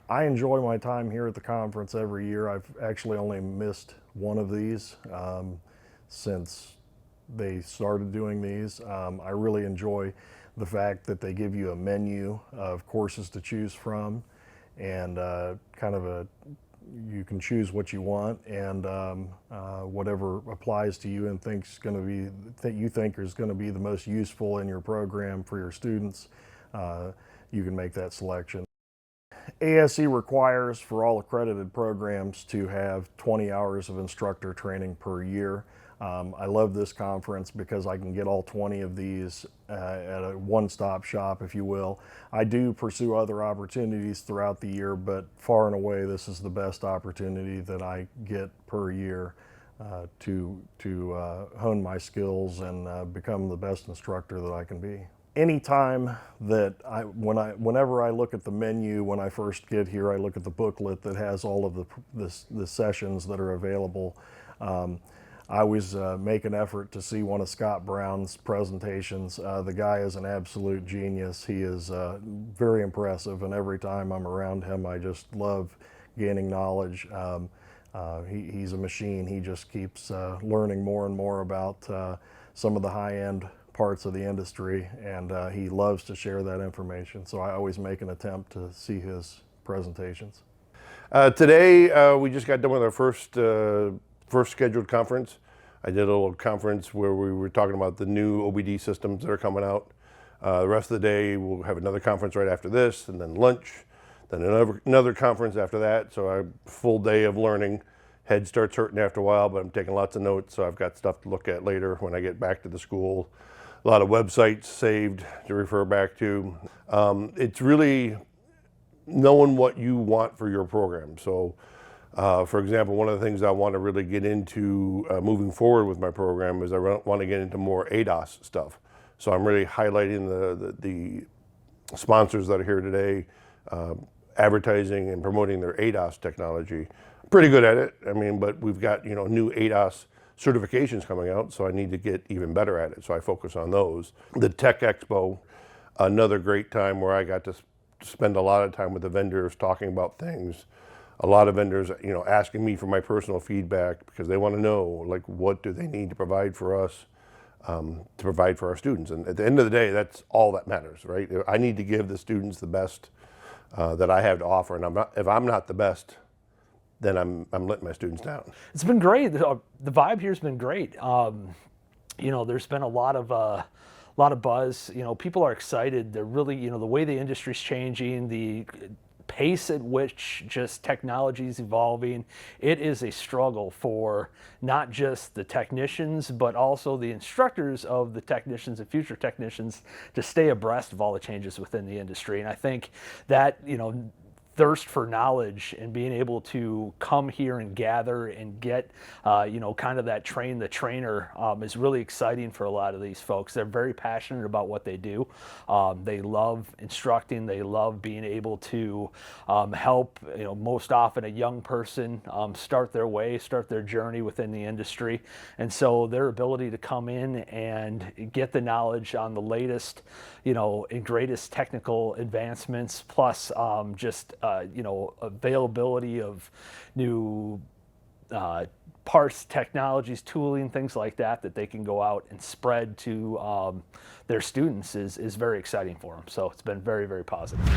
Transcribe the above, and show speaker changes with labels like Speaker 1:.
Speaker 1: I enjoy my time here at the conference every year. I've actually only missed one of these since they started doing these. I really enjoy the fact that they give you a menu of courses to choose from, and you can choose what you want, and whatever applies to you and that you think is going to be the most useful in your program for your students, you can make that selection. ASE requires for all accredited programs to have 20 hours of instructor training per year. I love this conference because I can get all 20 of these at a one-stop shop, if you will. I do pursue other opportunities throughout the year, but far and away this is the best opportunity that I get per year to hone my skills and become the best instructor that I can be. Anytime that whenever I look at the menu when I first get here, I look at the booklet that has all of the sessions that are available. I always make an effort to see one of Scott Brown's presentations. The guy is an absolute genius. He is very impressive, and every time I'm around him, I just love gaining knowledge. He's a machine. He just keeps learning more and more about some of the high-end parts of the industry, and he loves to share that information. So I always make an attempt to see his presentations.
Speaker 2: Today we just got done with our first scheduled conference. I did a little conference where we were talking about the new OBD systems that are coming out. The rest of the day we'll have another conference right after this, and then lunch, then another conference after that. So a full day of learning. Head starts hurting after a while, but I'm taking lots of notes, so I've got stuff to look at later when I get back to the school. A lot of websites saved to refer back to. It's really knowing what you want for your program. So for example, one of the things I want to really get into moving forward with my program is I want to get into more ADAS stuff. So I'm really highlighting the sponsors that are here today, advertising and promoting their ADAS technology. Pretty good at it, I mean, but we've got new ADAS certifications coming out, so I need to get even better at it, so I focus on those. The Tech Expo, another great time where I got to spend a lot of time with the vendors talking about things. A lot of vendors, asking me for my personal feedback because they want to know, like, what do they need to provide for us, to provide for our students. And at the end of the day, that's all that matters, right? I need to give the students the best that I have to offer, and if I'm not the best, then I'm letting my students down.
Speaker 3: It's been great. The vibe here's been great. There's been a lot of buzz. People are excited. They're really, the way the industry's changing, the pace at which just technology is evolving, it is a struggle for not just the technicians, but also the instructors of the technicians and future technicians to stay abreast of all the changes within the industry. And I think that, thirst for knowledge and being able to come here and gather and get, kind of that train the trainer is really exciting for a lot of these folks. They're very passionate about what they do. They love instructing. They love being able to help, most often a young person start their journey within the industry. And so their ability to come in and get the knowledge on the latest, and greatest technical advancements, plus availability of new parts, technologies, tooling, things like that they can go out and spread to their students is very exciting for them. So it's been very, very positive.